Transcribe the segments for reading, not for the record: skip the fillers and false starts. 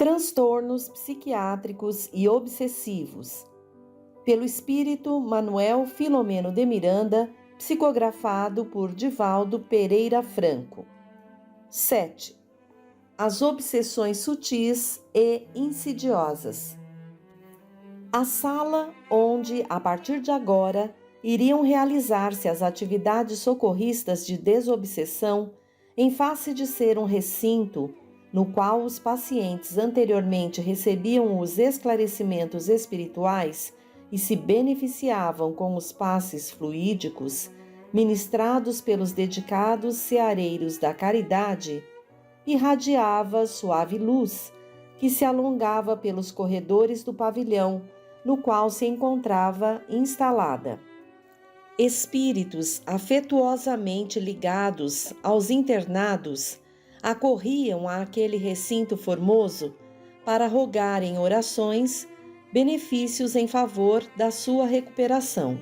Transtornos psiquiátricos e obsessivos, pelo espírito Manuel Filomeno de Miranda, psicografado por Divaldo Pereira Franco. 7. As obsessões sutis e insidiosas. A sala onde, a partir de agora, iriam realizar-se as atividades socorristas de desobsessão, em face de ser um recinto no qual os pacientes anteriormente recebiam os esclarecimentos espirituais e se beneficiavam com os passes fluídicos ministrados pelos dedicados ceareiros da caridade, irradiava suave luz que se alongava pelos corredores do pavilhão no qual se encontrava instalada. Espíritos afetuosamente ligados aos internados acorriam àquele recinto formoso para rogar em orações benefícios em favor da sua recuperação.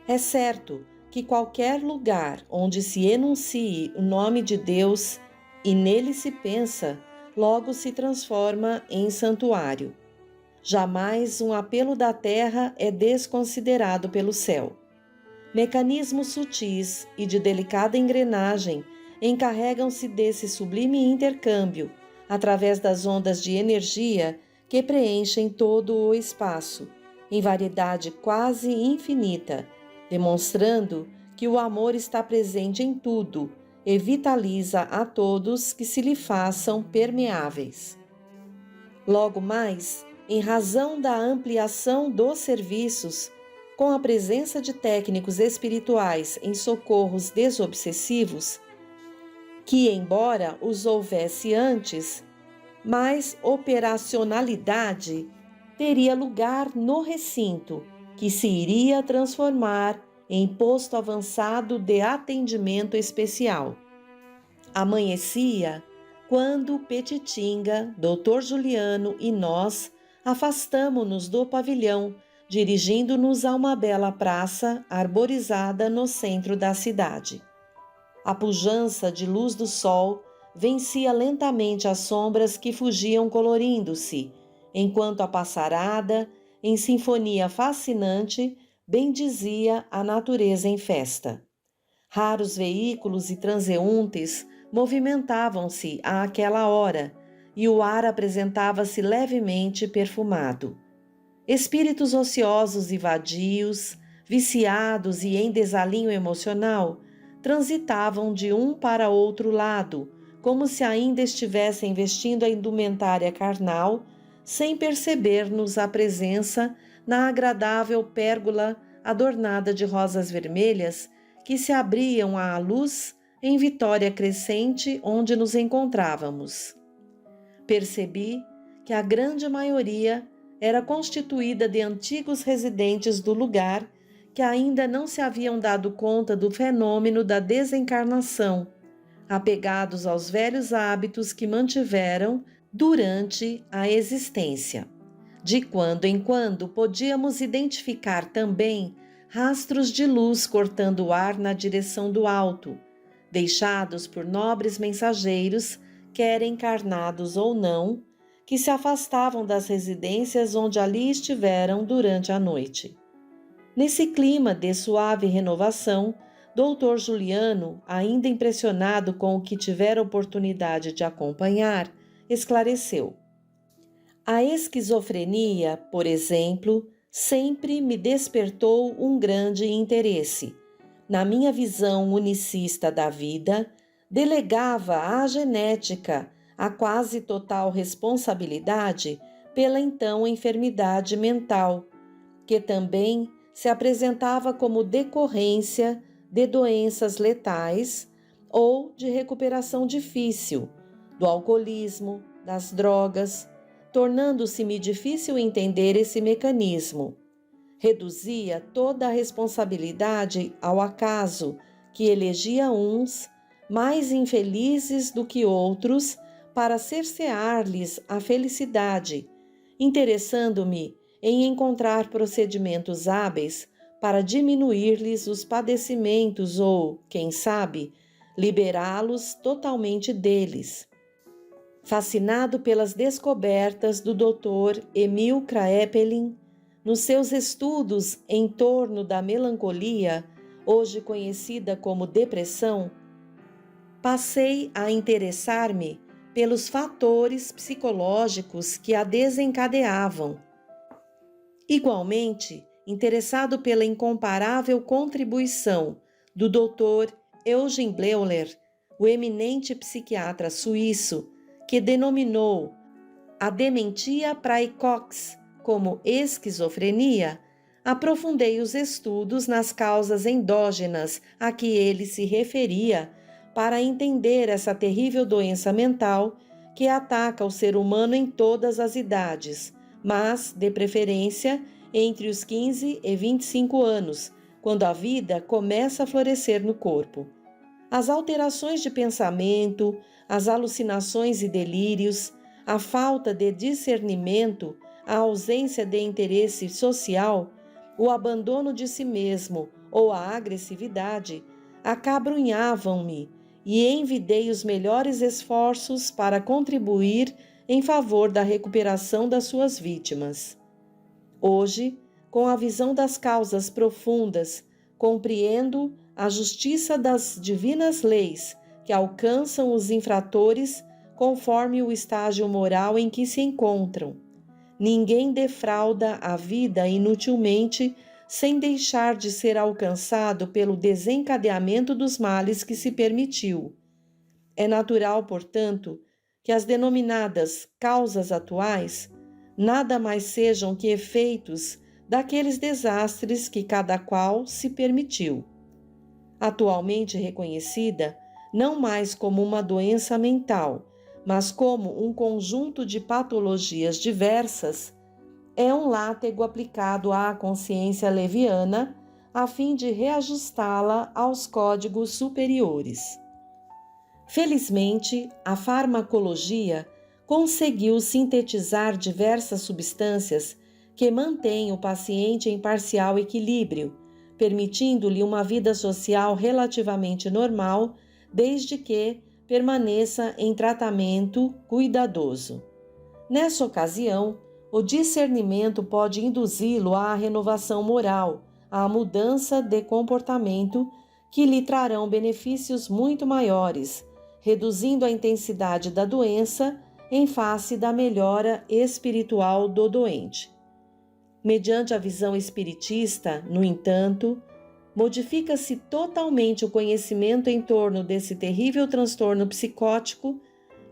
É certo que qualquer lugar onde se enuncie o nome de Deus e nele se pensa, logo se transforma em santuário. Jamais um apelo da terra é desconsiderado pelo céu. Mecanismos sutis e de delicada engrenagem encarregam-se desse sublime intercâmbio através das ondas de energia que preenchem todo o espaço, em variedade quase infinita, demonstrando que o amor está presente em tudo e vitaliza a todos que se lhe façam permeáveis. Logo mais, em razão da ampliação dos serviços, com a presença de técnicos espirituais em socorros desobsessivos, que, embora os houvesse antes, mais operacionalidade teria lugar no recinto, que se iria transformar em posto avançado de atendimento especial. Amanhecia quando Petitinga, Dr. Juliano e nós afastamo-nos do pavilhão, dirigindo-nos a uma bela praça arborizada no centro da cidade. A pujança de luz do sol vencia lentamente as sombras que fugiam colorindo-se, enquanto a passarada, em sinfonia fascinante, bendizia a natureza em festa. Raros veículos e transeuntes movimentavam-se àquela hora, e o ar apresentava-se levemente perfumado. Espíritos ociosos e vadios, viciados e em desalinho emocional, transitavam de um para outro lado, como se ainda estivessem vestindo a indumentária carnal, sem perceber-nos a presença na agradável pérgola adornada de rosas vermelhas que se abriam à luz em vitória crescente onde nos encontrávamos. Percebi que a grande maioria era constituída de antigos residentes do lugar que ainda não se haviam dado conta do fenômeno da desencarnação, apegados aos velhos hábitos que mantiveram durante a existência. De quando em quando podíamos identificar também rastros de luz cortando o ar na direção do alto, deixados por nobres mensageiros, quer encarnados ou não, que se afastavam das residências onde ali estiveram durante a noite. Nesse clima de suave renovação, Dr. Juliano, ainda impressionado com o que tivera oportunidade de acompanhar, esclareceu. A esquizofrenia, por exemplo, sempre me despertou um grande interesse. Na minha visão unicista da vida, delegava à genética a quase total responsabilidade pela então enfermidade mental, que também se apresentava como decorrência de doenças letais ou de recuperação difícil, do alcoolismo, das drogas, tornando-se-me difícil entender esse mecanismo. Reduzia toda a responsabilidade ao acaso, que elegia uns, mais infelizes do que outros, para cercear-lhes a felicidade, interessando-me em encontrar procedimentos hábeis para diminuir-lhes os padecimentos ou, quem sabe, liberá-los totalmente deles. Fascinado pelas descobertas do Dr. Emil Kraepelin, nos seus estudos em torno da melancolia, hoje conhecida como depressão, passei a interessar-me pelos fatores psicológicos que a desencadeavam. Igualmente, interessado pela incomparável contribuição do Dr. Eugen Bleuler, o eminente psiquiatra suíço, que denominou a dementia praecox como esquizofrenia, aprofundei os estudos nas causas endógenas a que ele se referia para entender essa terrível doença mental que ataca o ser humano em todas as idades, mas, de preferência, entre os 15 e 25 anos, quando a vida começa a florescer no corpo. As alterações de pensamento, as alucinações e delírios, a falta de discernimento, a ausência de interesse social, o abandono de si mesmo ou a agressividade acabrunhavam-me e envidei os melhores esforços para contribuir em favor da recuperação das suas vítimas. Hoje, com a visão das causas profundas, compreendo a justiça das divinas leis que alcançam os infratores conforme o estágio moral em que se encontram. Ninguém defrauda a vida inutilmente sem deixar de ser alcançado pelo desencadeamento dos males que se permitiu. É natural, portanto, que as denominadas causas atuais nada mais sejam que efeitos daqueles desastres que cada qual se permitiu. Atualmente reconhecida não mais como uma doença mental, mas como um conjunto de patologias diversas, é um látego aplicado à consciência leviana a fim de reajustá-la aos códigos superiores. Felizmente, a farmacologia conseguiu sintetizar diversas substâncias que mantêm o paciente em parcial equilíbrio, permitindo-lhe uma vida social relativamente normal, desde que permaneça em tratamento cuidadoso. Nessa ocasião, o discernimento pode induzi-lo à renovação moral, à mudança de comportamento que lhe trarão benefícios muito maiores, reduzindo a intensidade da doença em face da melhora espiritual do doente. Mediante a visão espiritista, no entanto, modifica-se totalmente o conhecimento em torno desse terrível transtorno psicótico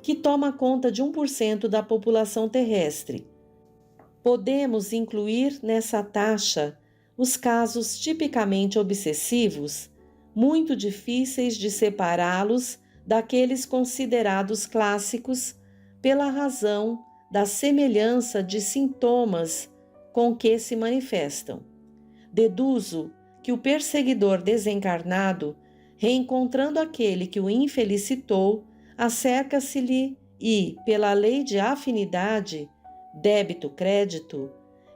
que toma conta de 1% da população terrestre. Podemos incluir nessa taxa os casos tipicamente obsessivos, muito difíceis de separá-los daqueles considerados clássicos pela razão da semelhança de sintomas com que se manifestam. Deduzo que o perseguidor desencarnado, reencontrando aquele que o infelicitou, acerca-se-lhe e, pela lei de afinidade, débito-crédito,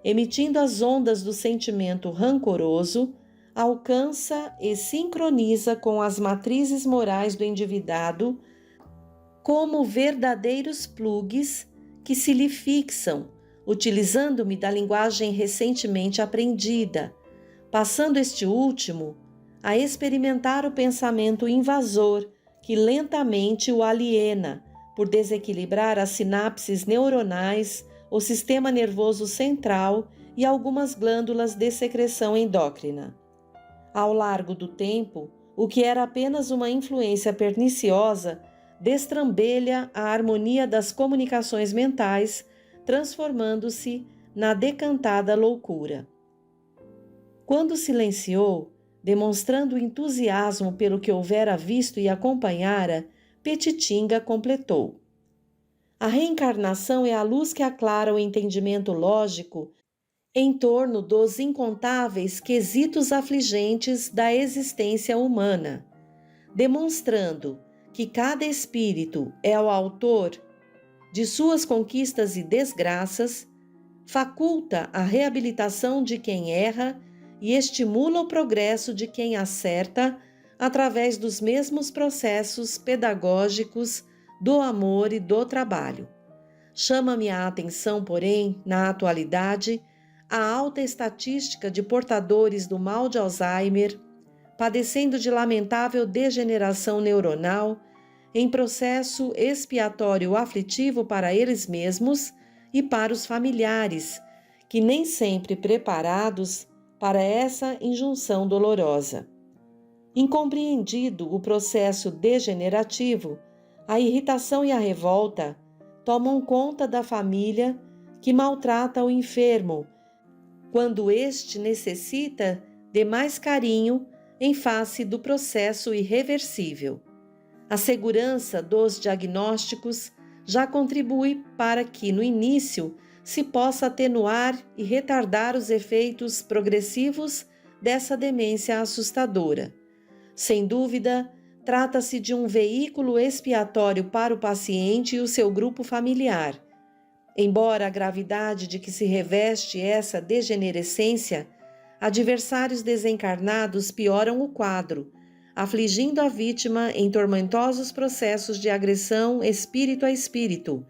emitindo as ondas do sentimento rancoroso, alcança e sincroniza com as matrizes morais do endividado como verdadeiros plugs que se lhe fixam, utilizando-me da linguagem recentemente aprendida, passando este último a experimentar o pensamento invasor que lentamente o aliena por desequilibrar as sinapses neuronais, o sistema nervoso central e algumas glândulas de secreção endócrina. Ao largo do tempo, o que era apenas uma influência perniciosa destrambelha a harmonia das comunicações mentais, transformando-se na decantada loucura. Quando silenciou, demonstrando entusiasmo pelo que houvera visto e acompanhara, Petitinga completou: a reencarnação é a luz que aclara o entendimento lógico em torno dos incontáveis quesitos afligentes da existência humana, demonstrando que cada espírito é o autor de suas conquistas e desgraças, faculta a reabilitação de quem erra e estimula o progresso de quem acerta através dos mesmos processos pedagógicos do amor e do trabalho. Chama-me a atenção, porém, na atualidade, a alta estatística de portadores do mal de Alzheimer, padecendo de lamentável degeneração neuronal, em processo expiatório aflitivo para eles mesmos e para os familiares, que nem sempre preparados para essa injunção dolorosa. Incompreendido o processo degenerativo, a irritação e a revolta tomam conta da família que maltrata o enfermo, quando este necessita de mais carinho em face do processo irreversível. A segurança dos diagnósticos já contribui para que, no início, se possa atenuar e retardar os efeitos progressivos dessa demência assustadora. Sem dúvida, trata-se de um veículo expiatório para o paciente e o seu grupo familiar. Embora a gravidade de que se reveste essa degenerescência, adversários desencarnados pioram o quadro, afligindo a vítima em tormentosos processos de agressão espírito a espírito,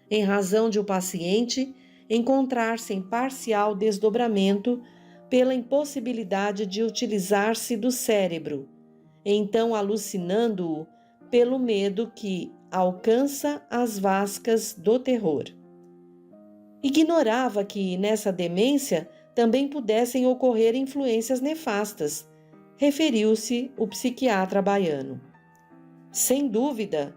em razão de o paciente encontrar-se em parcial desdobramento pela impossibilidade de utilizar-se do cérebro, então alucinando-o pelo medo que alcança as vascas do terror. Ignorava que, nessa demência, também pudessem ocorrer influências nefastas, referiu-se o psiquiatra baiano. Sem dúvida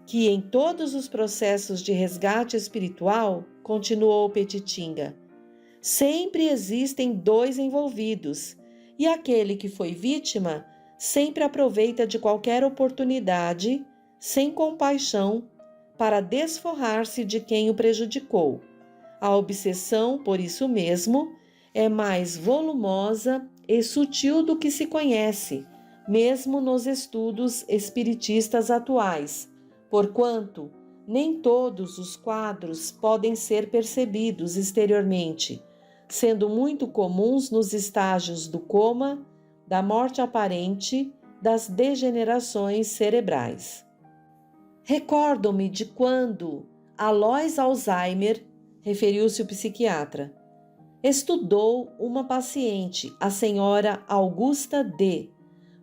que em todos os processos de resgate espiritual, continuou Petitinga, sempre existem dois envolvidos, e aquele que foi vítima sempre aproveita de qualquer oportunidade, sem compaixão, para desforrar-se de quem o prejudicou. A obsessão, por isso mesmo, é mais volumosa e sutil do que se conhece, mesmo nos estudos espiritistas atuais, porquanto nem todos os quadros podem ser percebidos exteriormente, sendo muito comuns nos estágios do coma, da morte aparente, das degenerações cerebrais. Recordo-me de quando Alois Alzheimer, referiu-se o psiquiatra, estudou uma paciente, a senhora Augusta D.,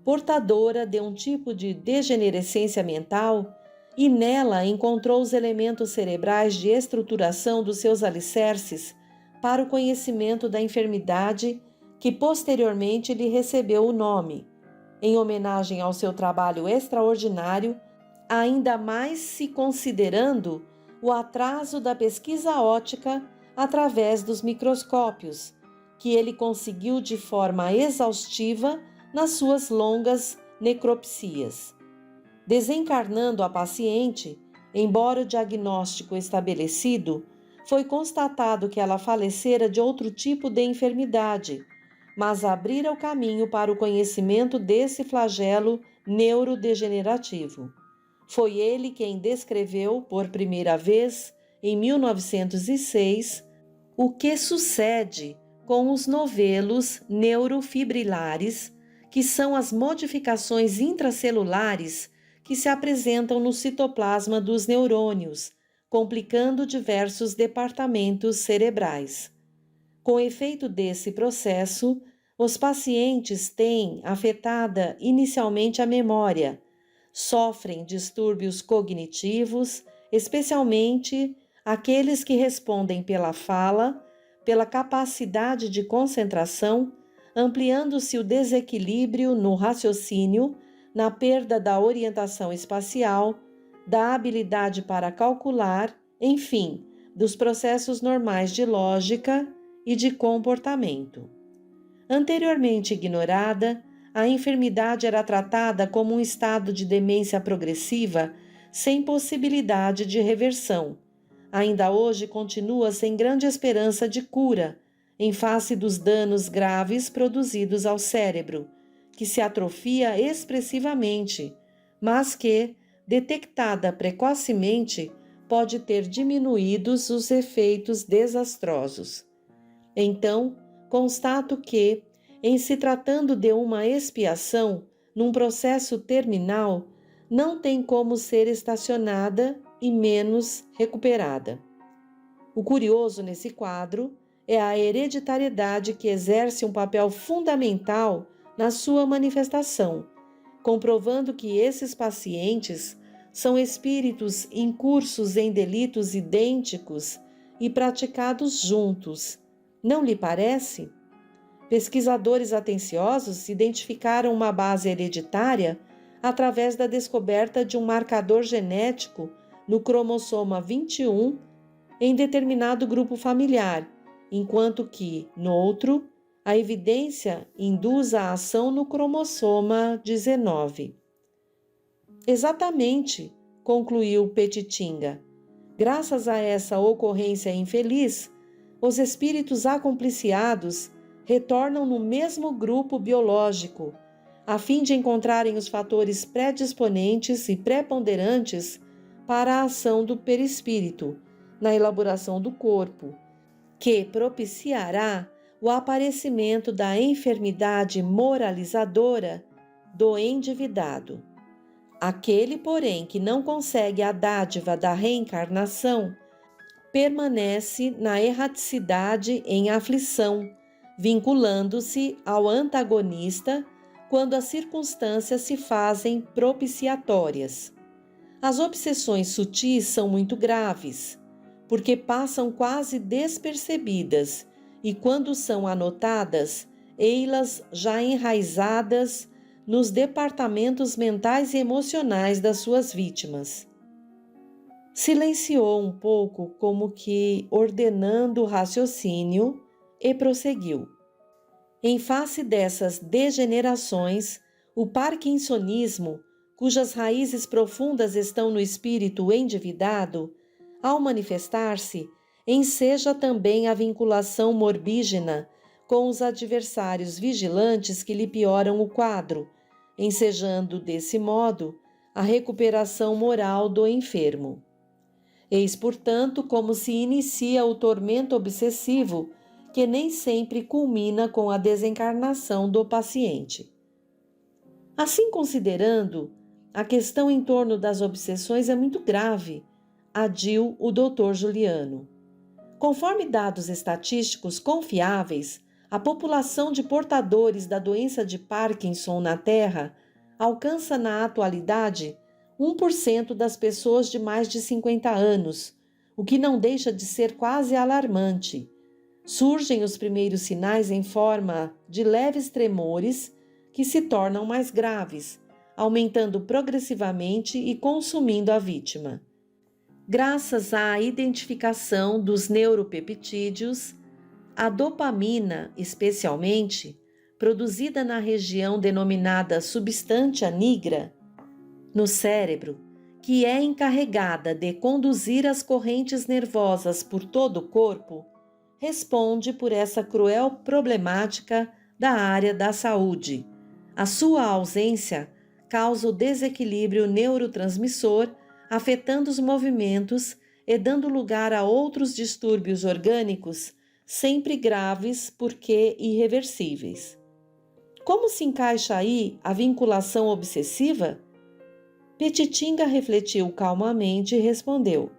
portadora de um tipo de degenerescência mental, e nela encontrou os elementos cerebrais de estruturação dos seus alicerces para o conhecimento da enfermidade que posteriormente lhe recebeu o nome, em homenagem ao seu trabalho extraordinário, ainda mais se considerando o atraso da pesquisa óptica através dos microscópios, que ele conseguiu de forma exaustiva nas suas longas necropsias. Desencarnando a paciente, embora o diagnóstico estabelecido, foi constatado que ela falecera de outro tipo de enfermidade, mas abrira o caminho para o conhecimento desse flagelo neurodegenerativo. Foi ele quem descreveu, por primeira vez, em 1906, o que sucede com os novelos neurofibrilares, que são as modificações intracelulares que se apresentam no citoplasma dos neurônios, complicando diversos departamentos cerebrais. Com efeito desse processo, os pacientes têm afetada inicialmente a memória, sofrem distúrbios cognitivos, especialmente aqueles que respondem pela fala, pela capacidade de concentração, ampliando-se o desequilíbrio no raciocínio, na perda da orientação espacial, da habilidade para calcular, enfim, dos processos normais de lógica e de comportamento. Anteriormente ignorada, a enfermidade era tratada como um estado de demência progressiva sem possibilidade de reversão. Ainda hoje continua sem grande esperança de cura, em face dos danos graves produzidos ao cérebro, que se atrofia expressivamente, mas que, detectada precocemente, pode ter diminuídos os efeitos desastrosos. Então, constato que, em se tratando de uma expiação, num processo terminal, não tem como ser estacionada e menos recuperada. O curioso nesse quadro é a hereditariedade que exerce um papel fundamental na sua manifestação, comprovando que esses pacientes são espíritos incursos em delitos idênticos e praticados juntos. Não lhe parece? Pesquisadores atenciosos identificaram uma base hereditária através da descoberta de um marcador genético no cromossoma 21 em determinado grupo familiar, enquanto que, no outro, a evidência induz a ação no cromossoma 19. Exatamente, concluiu Petitinga. Graças a essa ocorrência infeliz, os espíritos acompliciados retornam no mesmo grupo biológico, a fim de encontrarem os fatores predisponentes e preponderantes para a ação do perispírito na elaboração do corpo, que propiciará o aparecimento da enfermidade moralizadora do endividado. Aquele, porém, que não consegue a dádiva da reencarnação, permanece na erraticidade em aflição, vinculando-se ao antagonista quando as circunstâncias se fazem propiciatórias. As obsessões sutis são muito graves, porque passam quase despercebidas e, quando são anotadas, ei-las já enraizadas nos departamentos mentais e emocionais das suas vítimas. Silenciou um pouco, como que ordenando o raciocínio, e prosseguiu. Em face dessas degenerações, o parkinsonismo, cujas raízes profundas estão no espírito endividado, ao manifestar-se, enseja também a vinculação morbígena com os adversários vigilantes que lhe pioram o quadro, ensejando, desse modo, a recuperação moral do enfermo. Eis, portanto, como se inicia o tormento obsessivo, que nem sempre culmina com a desencarnação do paciente. Assim considerando, a questão em torno das obsessões é muito grave, adiu o Dr. Juliano. Conforme dados estatísticos confiáveis, a população de portadores da doença de Parkinson na Terra alcança na atualidade 1% das pessoas de mais de 50 anos, o que não deixa de ser quase alarmante. Surgem os primeiros sinais em forma de leves tremores que se tornam mais graves, aumentando progressivamente e consumindo a vítima. Graças à identificação dos neuropeptídeos, a dopamina, especialmente, produzida na região denominada substância nigra, no cérebro, que é encarregada de conduzir as correntes nervosas por todo o corpo, responde por essa cruel problemática da área da saúde. A sua ausência causa o desequilíbrio neurotransmissor, afetando os movimentos e dando lugar a outros distúrbios orgânicos, sempre graves porque irreversíveis. Como se encaixa aí a vinculação obsessiva? Petitinga refletiu calmamente e respondeu: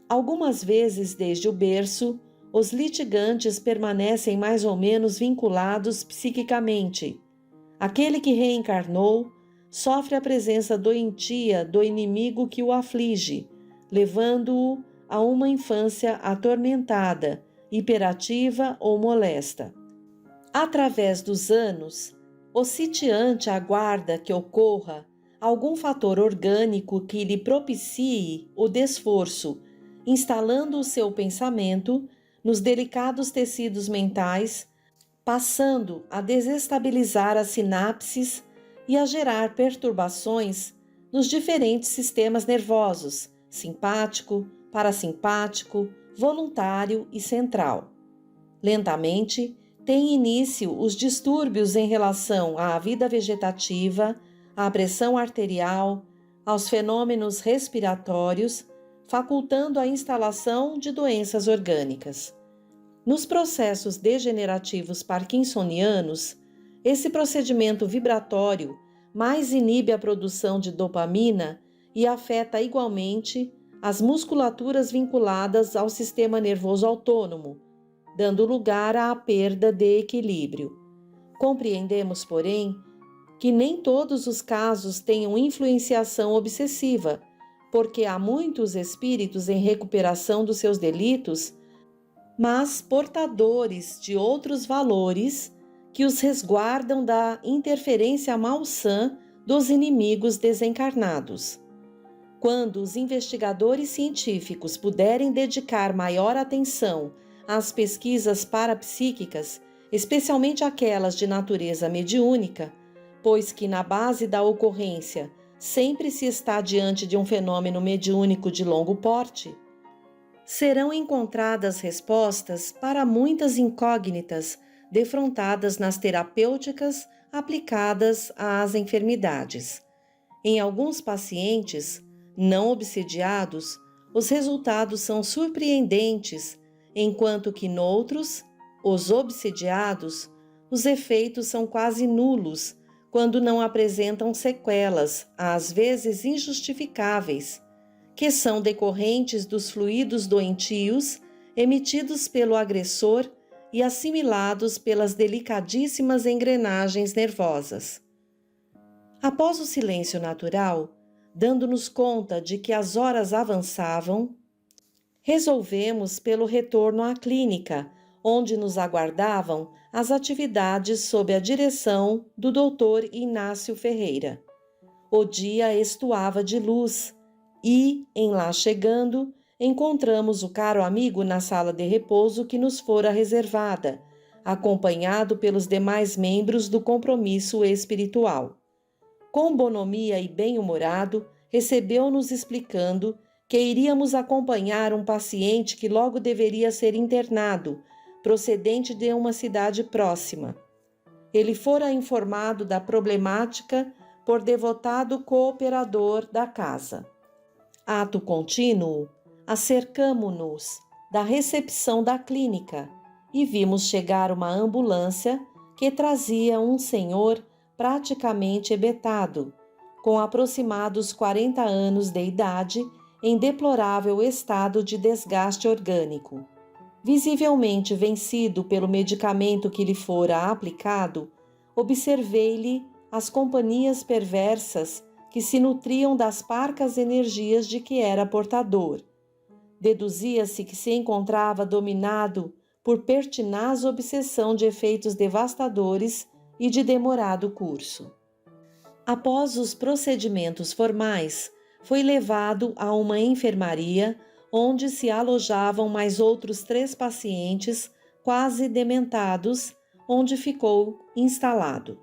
algumas vezes desde o berço, os litigantes permanecem mais ou menos vinculados psiquicamente. Aquele que reencarnou sofre a presença doentia do inimigo que o aflige, levando-o a uma infância atormentada, hiperativa ou molesta. Através dos anos, o sitiante aguarda que ocorra algum fator orgânico que lhe propicie o desforço, instalando o seu pensamento nos delicados tecidos mentais, passando a desestabilizar as sinapses e a gerar perturbações nos diferentes sistemas nervosos, simpático, parasimpático, voluntário e central. Lentamente, têm início os distúrbios em relação à vida vegetativa, à pressão arterial, aos fenômenos respiratórios, facultando a instalação de doenças orgânicas. Nos processos degenerativos parkinsonianos, esse procedimento vibratório mais inibe a produção de dopamina e afeta igualmente as musculaturas vinculadas ao sistema nervoso autônomo, dando lugar à perda de equilíbrio. Compreendemos, porém, que nem todos os casos tenham influenciação obsessiva, porque há muitos espíritos em recuperação dos seus delitos, mas portadores de outros valores que os resguardam da interferência malsã dos inimigos desencarnados. Quando os investigadores científicos puderem dedicar maior atenção às pesquisas parapsíquicas, especialmente aquelas de natureza mediúnica, pois que na base da ocorrência sempre se está diante de um fenômeno mediúnico de longo porte, serão encontradas respostas para muitas incógnitas defrontadas nas terapêuticas aplicadas às enfermidades. Em alguns pacientes não obsediados, os resultados são surpreendentes, enquanto que noutros, os obsediados, os efeitos são quase nulos quando não apresentam sequelas, às vezes injustificáveis, que são decorrentes dos fluidos doentios emitidos pelo agressor e assimilados pelas delicadíssimas engrenagens nervosas. Após o silêncio natural, dando-nos conta de que as horas avançavam, resolvemos pelo retorno à clínica, onde nos aguardavam as atividades sob a direção do Dr. Inácio Ferreira. O dia estuava de luz e, em lá chegando, encontramos o caro amigo na sala de repouso que nos fora reservada, acompanhado pelos demais membros do compromisso espiritual. Com bonomia e bem-humorado, recebeu-nos explicando que iríamos acompanhar um paciente que logo deveria ser internado, procedente de uma cidade próxima. Ele fora informado da problemática por devotado cooperador da casa. Ato contínuo, acercamo-nos da recepção da clínica e vimos chegar uma ambulância que trazia um senhor praticamente ebetado, com aproximados 40 anos de idade, em deplorável estado de desgaste orgânico. Visivelmente vencido pelo medicamento que lhe fora aplicado, observei-lhe as companhias perversas que se nutriam das parcas energias de que era portador. Deduzia-se que se encontrava dominado por pertinaz obsessão de efeitos devastadores e de demorado curso. Após os procedimentos formais, foi levado a uma enfermaria onde se alojavam mais outros 3 pacientes quase dementados, onde ficou instalado.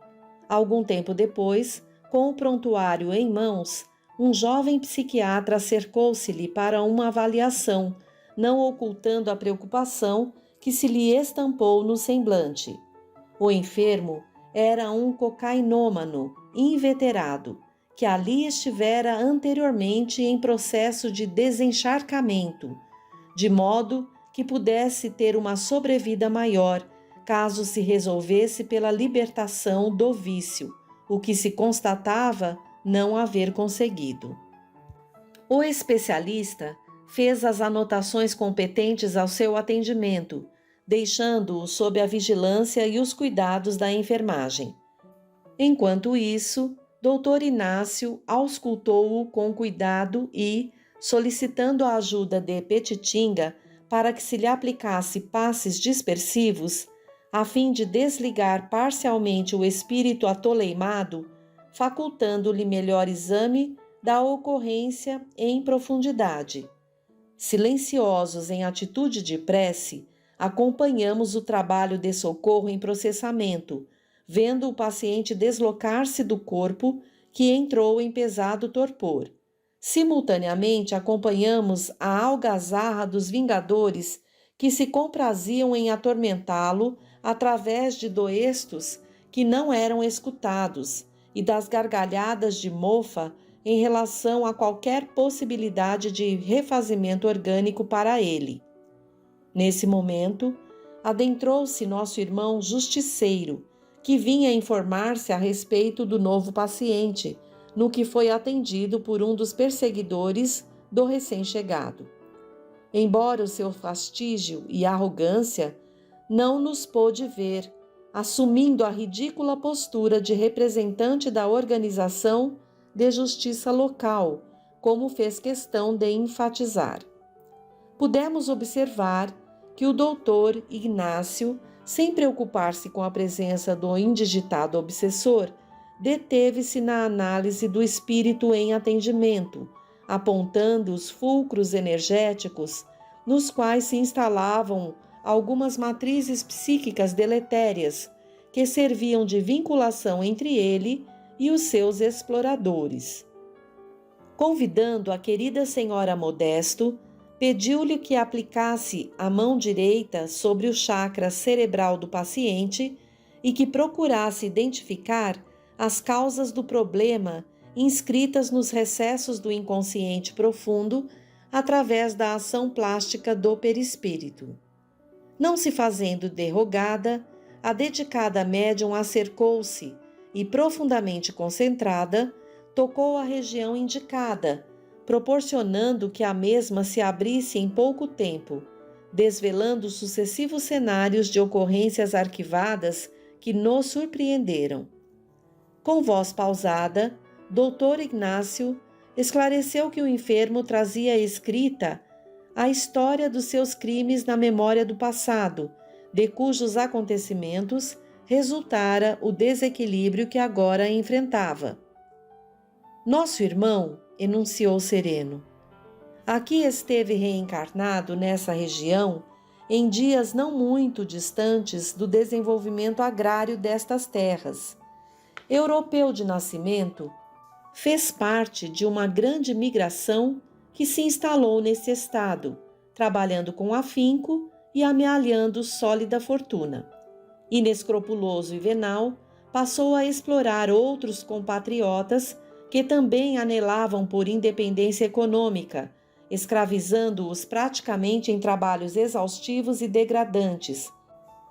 Algum tempo depois, com o prontuário em mãos, um jovem psiquiatra acercou-se-lhe para uma avaliação, não ocultando a preocupação que se lhe estampou no semblante. O enfermo era um cocainômano inveterado, que ali estivera anteriormente em processo de desencharcamento, de modo que pudesse ter uma sobrevida maior, caso se resolvesse pela libertação do vício, o que se constatava não haver conseguido. O especialista fez as anotações competentes ao seu atendimento, deixando-o sob a vigilância e os cuidados da enfermagem. Enquanto isso, Dr. Inácio auscultou-o com cuidado e, solicitando a ajuda de Petitinga para que se lhe aplicasse passes dispersivos, a fim de desligar parcialmente o espírito atoleimado, facultando-lhe melhor exame da ocorrência em profundidade. Silenciosos em atitude de prece, acompanhamos o trabalho de socorro em processamento, vendo o paciente deslocar-se do corpo, que entrou em pesado torpor. Simultaneamente acompanhamos a algazarra dos vingadores que se compraziam em atormentá-lo através de doestos que não eram escutados e das gargalhadas de mofa em relação a qualquer possibilidade de refazimento orgânico para ele. Nesse momento, adentrou-se nosso irmão justiceiro, que vinha informar-se a respeito do novo paciente, no que foi atendido por um dos perseguidores do recém-chegado. Embora o seu fastígio e arrogância, não nos pôde ver, assumindo a ridícula postura de representante da organização de justiça local, como fez questão de enfatizar. Pudemos observar que o doutor Ignácio, sem preocupar-se com a presença do indigitado obsessor, deteve-se na análise do espírito em atendimento, apontando os fulcros energéticos nos quais se instalavam algumas matrizes psíquicas deletérias que serviam de vinculação entre ele e os seus exploradores. Convidando a querida senhora Modesto, pediu-lhe que aplicasse a mão direita sobre o chakra cerebral do paciente e que procurasse identificar as causas do problema inscritas nos recessos do inconsciente profundo através da ação plástica do perispírito. Não se fazendo derrogada, a dedicada médium acercou-se e, profundamente concentrada, tocou a região indicada, proporcionando que a mesma se abrisse em pouco tempo, desvelando sucessivos cenários de ocorrências arquivadas que nos surpreenderam. Com voz pausada, Dr. Ignácio esclareceu que o enfermo trazia escrita a história dos seus crimes na memória do passado, de cujos acontecimentos resultara o desequilíbrio que agora enfrentava. Nosso irmão, enunciou sereno, aqui esteve reencarnado nessa região em dias não muito distantes do desenvolvimento agrário destas terras. Europeu de nascimento, fez parte de uma grande migração que se instalou nesse estado, trabalhando com afinco e amealhando sólida fortuna. Inescrupuloso e venal, passou a explorar outros compatriotas que também anelavam por independência econômica, escravizando-os praticamente em trabalhos exaustivos e degradantes.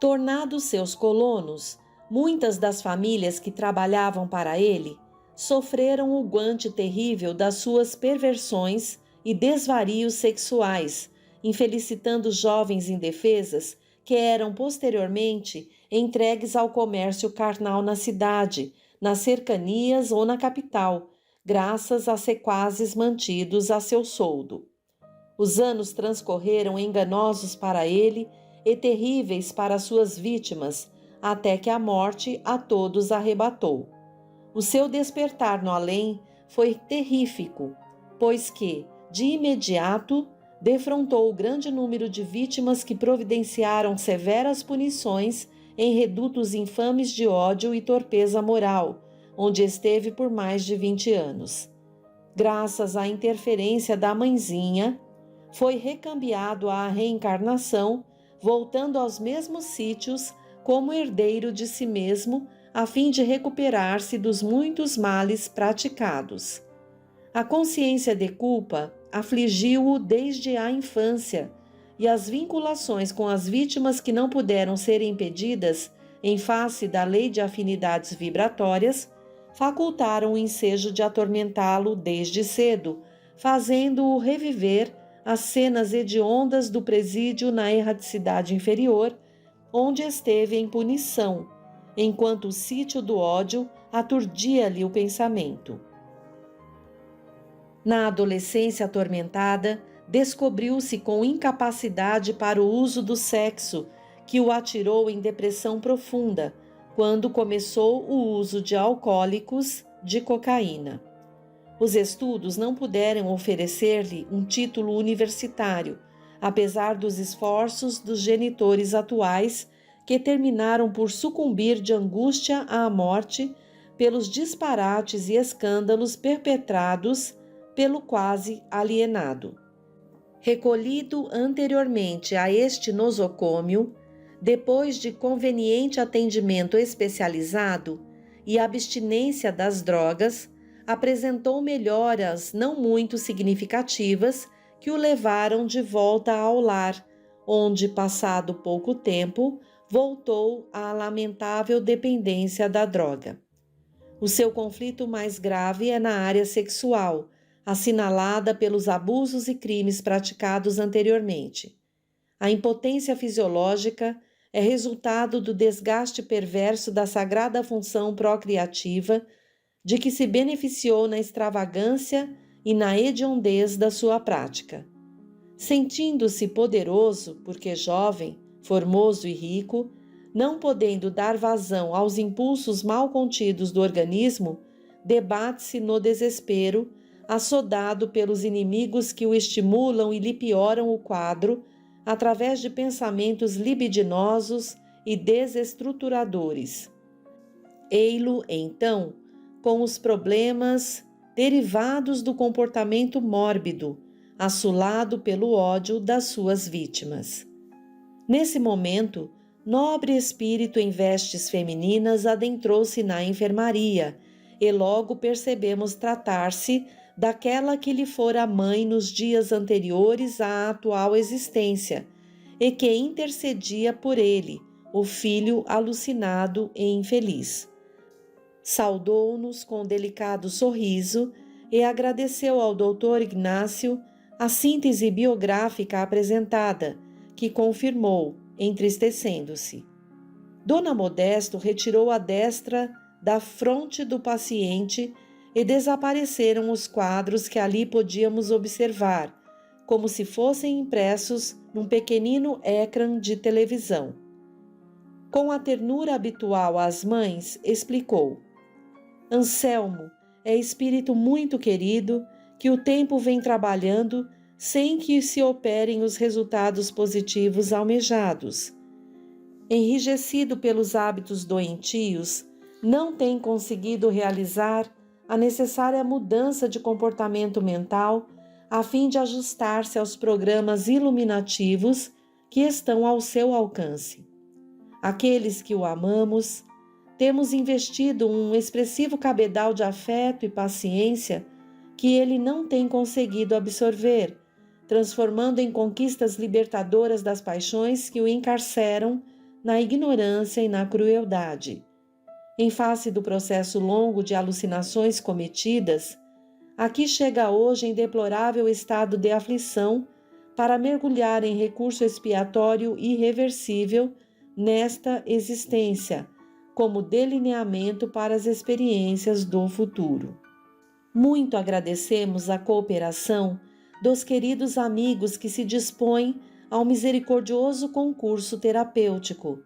Tornados seus colonos, muitas das famílias que trabalhavam para ele sofreram o guante terrível das suas perversões e desvarios sexuais, infelicitando jovens indefesas que eram posteriormente entregues ao comércio carnal na cidade, nas cercanias ou na capital, graças a sequazes mantidos a seu soldo. Os anos transcorreram enganosos para ele e terríveis para suas vítimas, até que a morte a todos arrebatou. O seu despertar no além foi terrífico, pois que, de imediato, defrontou o grande número de vítimas que providenciaram severas punições em redutos infames de ódio e torpeza moral, onde esteve por mais de 20 anos. Graças à interferência da mãezinha, foi recambiado à reencarnação, voltando aos mesmos sítios como herdeiro de si mesmo, a fim de recuperar-se dos muitos males praticados. A consciência de culpa afligiu-o desde a infância, e as vinculações com as vítimas que não puderam ser impedidas em face da lei de afinidades vibratórias facultaram o ensejo de atormentá-lo desde cedo, fazendo-o reviver as cenas hediondas do presídio na erraticidade inferior, onde esteve em punição, enquanto o sítio do ódio aturdia-lhe o pensamento. Na adolescência atormentada, descobriu-se com incapacidade para o uso do sexo, que o atirou em depressão profunda, quando começou o uso de alcoólicos, de cocaína. Os estudos não puderam oferecer-lhe um título universitário, apesar dos esforços dos genitores atuais, que terminaram por sucumbir de angústia à morte pelos disparates e escândalos perpetrados pelo quase alienado. Recolhido anteriormente a este nosocômio, depois de conveniente atendimento especializado e abstinência das drogas, apresentou melhoras não muito significativas que o levaram de volta ao lar, onde, passado pouco tempo, voltou à lamentável dependência da droga. O seu conflito mais grave é na área sexual, assinalada pelos abusos e crimes praticados anteriormente. A impotência fisiológica é resultado do desgaste perverso da sagrada função procriativa de que se beneficiou na extravagância e na hediondez da sua prática. Sentindo-se poderoso, porque jovem, formoso e rico, não podendo dar vazão aos impulsos mal contidos do organismo, debate-se no desespero, assodado pelos inimigos que o estimulam e lhe pioram o quadro, através de pensamentos libidinosos e desestruturadores. Ei-lo, então, com os problemas derivados do comportamento mórbido, assolado pelo ódio das suas vítimas. Nesse momento, nobre espírito em vestes femininas adentrou-se na enfermaria e logo percebemos tratar-se daquela que lhe fora mãe nos dias anteriores à atual existência e que intercedia por ele, o filho alucinado e infeliz. Saudou-nos com delicado sorriso e agradeceu ao Dr. Ignácio a síntese biográfica apresentada, que confirmou, entristecendo-se. Dona Modesto retirou a destra da fronte do paciente e desapareceram os quadros que ali podíamos observar, como se fossem impressos num pequenino ecrã de televisão. Com a ternura habitual às mães, explicou: Anselmo é espírito muito querido que o tempo vem trabalhando sem que se operem os resultados positivos almejados. Enrijecido pelos hábitos doentios, não tem conseguido realizar a necessária mudança de comportamento mental a fim de ajustar-se aos programas iluminativos que estão ao seu alcance. Aqueles que o amamos, temos investido um expressivo cabedal de afeto e paciência que ele não tem conseguido absorver, transformando em conquistas libertadoras das paixões que o encarceram na ignorância e na crueldade. Em face do processo longo de alucinações cometidas, aqui chega hoje em deplorável estado de aflição para mergulhar em recurso expiatório irreversível nesta existência, como delineamento para as experiências do futuro. Muito agradecemos a cooperação dos queridos amigos que se dispõem ao misericordioso concurso terapêutico.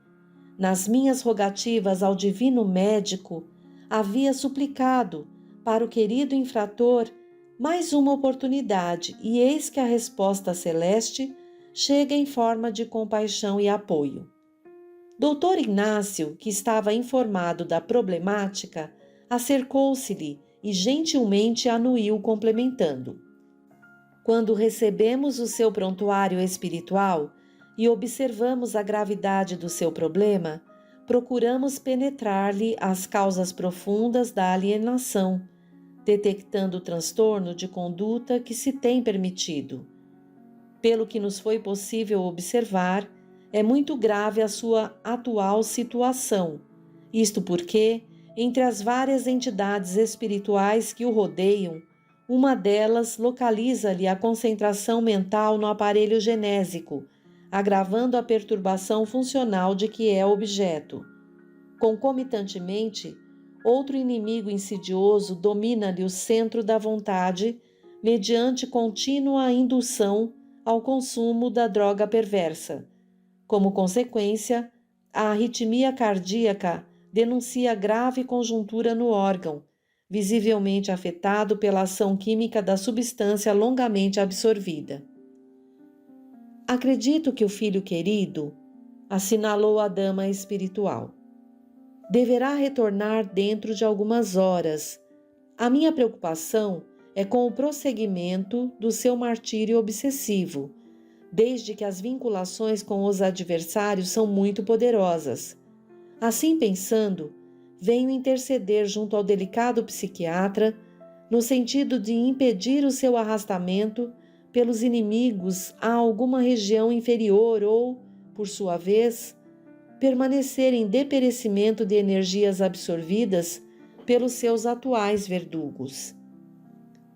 Nas minhas rogativas ao divino médico, havia suplicado para o querido infrator mais uma oportunidade e eis que a resposta celeste chega em forma de compaixão e apoio. Doutor Ignácio, que estava informado da problemática, acercou-se-lhe e gentilmente anuiu complementando. Quando recebemos o seu prontuário espiritual e observamos a gravidade do seu problema, procuramos penetrar-lhe as causas profundas da alienação, detectando o transtorno de conduta que se tem permitido. Pelo que nos foi possível observar, é muito grave a sua atual situação, isto porque, entre as várias entidades espirituais que o rodeiam, uma delas localiza-lhe a concentração mental no aparelho genésico, agravando a perturbação funcional de que é objeto. Concomitantemente, outro inimigo insidioso domina-lhe o centro da vontade, mediante contínua indução ao consumo da droga perversa. Como consequência, a arritmia cardíaca denuncia grave conjuntura no órgão, visivelmente afetado pela ação química da substância longamente absorvida. Acredito que o filho querido, assinalou a dama espiritual, deverá retornar dentro de algumas horas. A minha preocupação é com o prosseguimento do seu martírio obsessivo, desde que as vinculações com os adversários são muito poderosas. Assim pensando, venho interceder junto ao delicado psiquiatra, no sentido de impedir o seu arrastamento pelos inimigos a alguma região inferior ou, por sua vez, permanecer em deperecimento de energias absorvidas pelos seus atuais verdugos.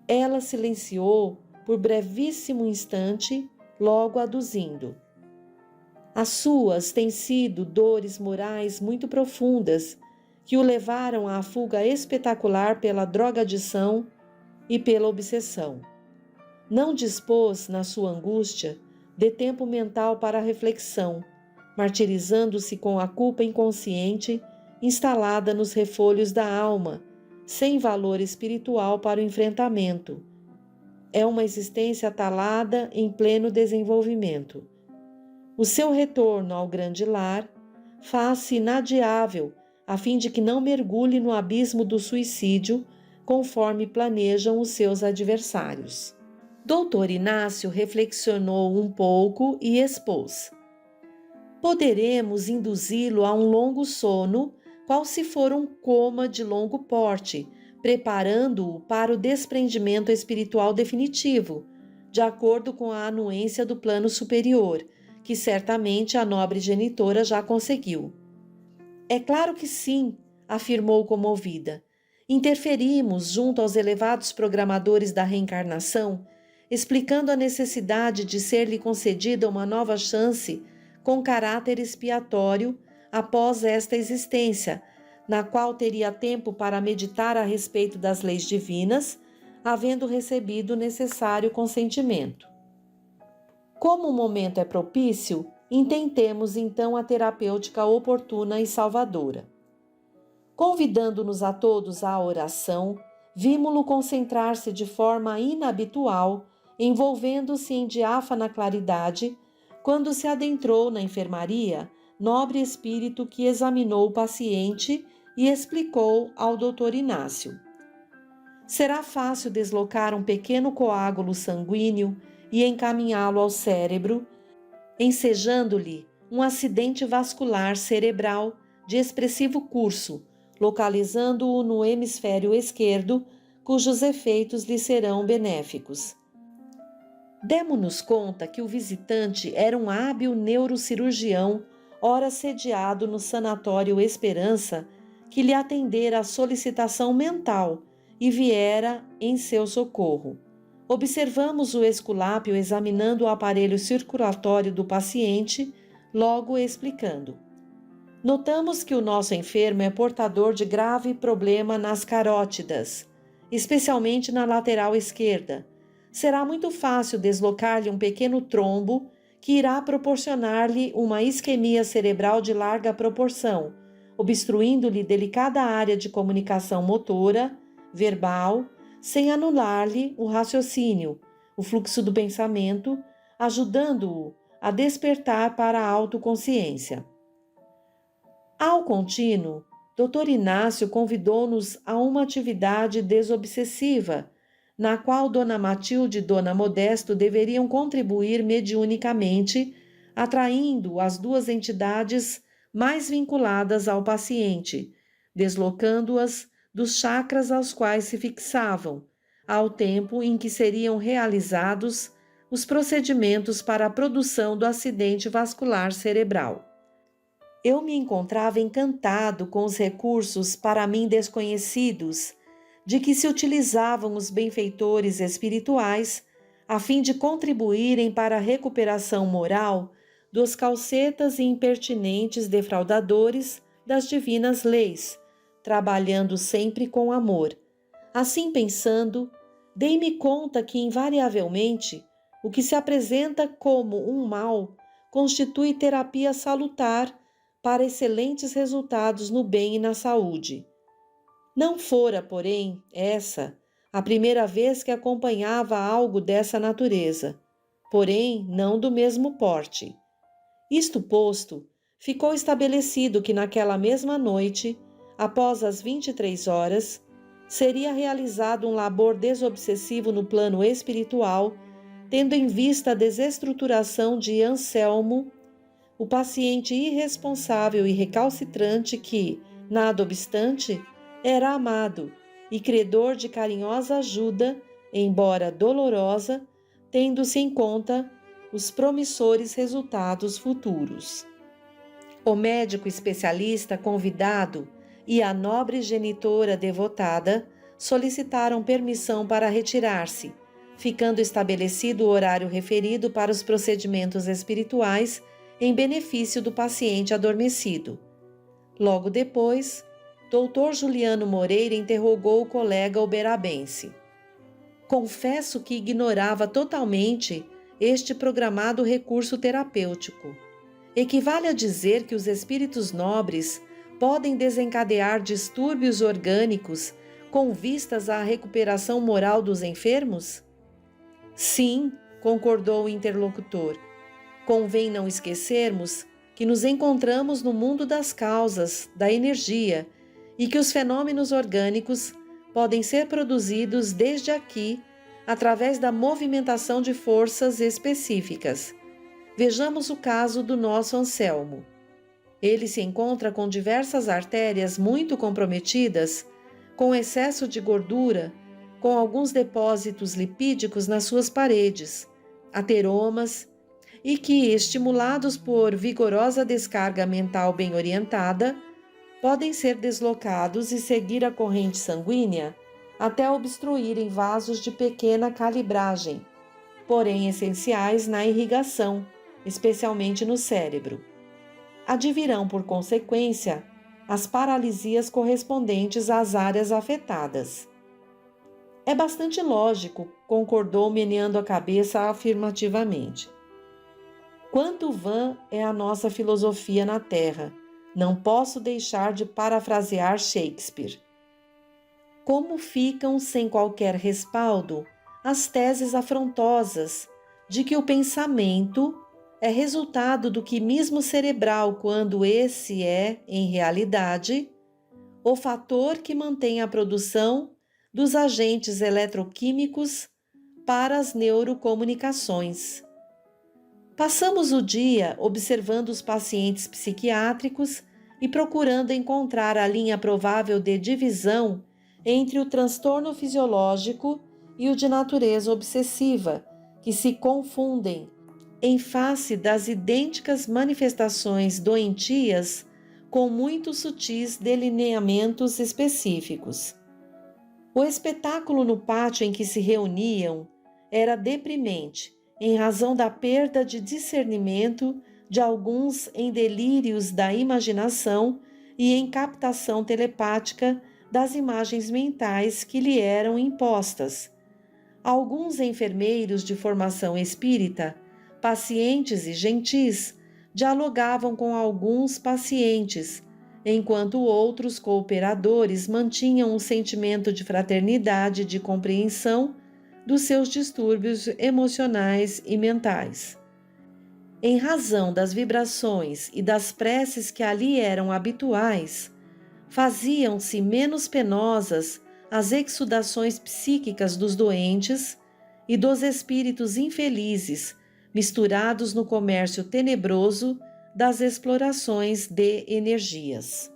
Ela silenciou por brevíssimo instante, logo aduzindo: as suas têm sido dores morais muito profundas que o levaram à fuga espetacular pela drogadição e pela obsessão. Não dispôs, na sua angústia, de tempo mental para a reflexão, martirizando-se com a culpa inconsciente instalada nos refolhos da alma, sem valor espiritual para o enfrentamento. É uma existência atalada em pleno desenvolvimento. O seu retorno ao grande lar faz-se inadiável, a fim de que não mergulhe no abismo do suicídio, conforme planejam os seus adversários. Doutor Inácio reflexionou um pouco e expôs: poderemos induzi-lo a um longo sono, qual se for um coma de longo porte, preparando-o para o desprendimento espiritual definitivo, de acordo com a anuência do plano superior, que certamente a nobre genitora já conseguiu. É claro que sim, afirmou comovida. Interferimos junto aos elevados programadores da reencarnação, explicando a necessidade de ser-lhe concedida uma nova chance com caráter expiatório após esta existência, na qual teria tempo para meditar a respeito das leis divinas, havendo recebido o necessário consentimento. Como o momento é propício, intentemos então a terapêutica oportuna e salvadora. Convidando-nos a todos à oração, vimo-lo concentrar-se de forma inabitual, envolvendo-se em diáfana claridade, quando se adentrou na enfermaria, nobre espírito que examinou o paciente e explicou ao Dr. Inácio: será fácil deslocar um pequeno coágulo sanguíneo e encaminhá-lo ao cérebro, ensejando-lhe um acidente vascular cerebral de expressivo curso, localizando-o no hemisfério esquerdo, cujos efeitos lhe serão benéficos. Demo-nos conta que o visitante era um hábil neurocirurgião, ora sediado no Sanatório Esperança, que lhe atendera à solicitação mental e viera em seu socorro. Observamos o esculápio examinando o aparelho circulatório do paciente, logo explicando: notamos que o nosso enfermo é portador de grave problema nas carótidas, especialmente na lateral esquerda. Será muito fácil deslocar-lhe um pequeno trombo que irá proporcionar-lhe uma isquemia cerebral de larga proporção, obstruindo-lhe delicada área de comunicação motora, verbal, sem anular-lhe o raciocínio, o fluxo do pensamento, ajudando-o a despertar para a autoconsciência. Ao contínuo, Dr. Inácio convidou-nos a uma atividade desobsessiva, na qual Dona Matilde e Dona Modesto deveriam contribuir mediunicamente, atraindo as duas entidades mais vinculadas ao paciente, deslocando-as dos chakras aos quais se fixavam, ao tempo em que seriam realizados os procedimentos para a produção do acidente vascular cerebral. Eu me encontrava encantado com os recursos para mim desconhecidos de que se utilizavam os benfeitores espirituais a fim de contribuírem para a recuperação moral dos calcetas e impertinentes defraudadores das divinas leis, trabalhando sempre com amor. Assim pensando, dei-me conta que invariavelmente o que se apresenta como um mal constitui terapia salutar para excelentes resultados no bem e na saúde. Não fora, porém, essa a primeira vez que acompanhava algo dessa natureza, porém não do mesmo porte. Isto posto, ficou estabelecido que naquela mesma noite, após as 23 horas, seria realizado um labor desobsessivo no plano espiritual, tendo em vista a desestruturação de Anselmo, o paciente irresponsável e recalcitrante que, nada obstante, era amado e credor de carinhosa ajuda, embora dolorosa, tendo-se em conta os promissores resultados futuros. O médico especialista convidado e a nobre genitora devotada solicitaram permissão para retirar-se, ficando estabelecido o horário referido para os procedimentos espirituais em benefício do paciente adormecido. Logo depois, Dr. Juliano Moreira interrogou o colega uberabense. Confesso que ignorava totalmente este programado recurso terapêutico. Equivale a dizer que os espíritos nobres podem desencadear distúrbios orgânicos com vistas à recuperação moral dos enfermos? Sim, concordou o interlocutor. Convém não esquecermos que nos encontramos no mundo das causas, da energia, e que os fenômenos orgânicos podem ser produzidos desde aqui através da movimentação de forças específicas. Vejamos o caso do nosso Anselmo. Ele se encontra com diversas artérias muito comprometidas, com excesso de gordura, com alguns depósitos lipídicos nas suas paredes, ateromas, e que, estimulados por vigorosa descarga mental bem orientada, podem ser deslocados e seguir a corrente sanguínea até obstruírem vasos de pequena calibragem, porém essenciais na irrigação, especialmente no cérebro. Advirão, por consequência, as paralisias correspondentes às áreas afetadas. É bastante lógico, concordou meneando a cabeça afirmativamente. Quanto vã é a nossa filosofia na Terra, não posso deixar de parafrasear Shakespeare. Como ficam sem qualquer respaldo as teses afrontosas de que o pensamento é resultado do quimismo cerebral quando esse é, em realidade, o fator que mantém a produção dos agentes eletroquímicos para as neurocomunicações. Passamos o dia observando os pacientes psiquiátricos e procurando encontrar a linha provável de divisão entre o transtorno fisiológico e o de natureza obsessiva, que se confundem em face das idênticas manifestações doentias com muito sutis delineamentos específicos. O espetáculo no pátio em que se reuniam era deprimente, em razão da perda de discernimento de alguns em delírios da imaginação e em captação telepática das imagens mentais que lhe eram impostas. Alguns enfermeiros de formação espírita, pacientes e gentis, dialogavam com alguns pacientes, enquanto outros cooperadores mantinham um sentimento de fraternidade e de compreensão dos seus distúrbios emocionais e mentais. Em razão das vibrações e das preces que ali eram habituais, faziam-se menos penosas as exudações psíquicas dos doentes e dos espíritos infelizes, misturados no comércio tenebroso das explorações de energias.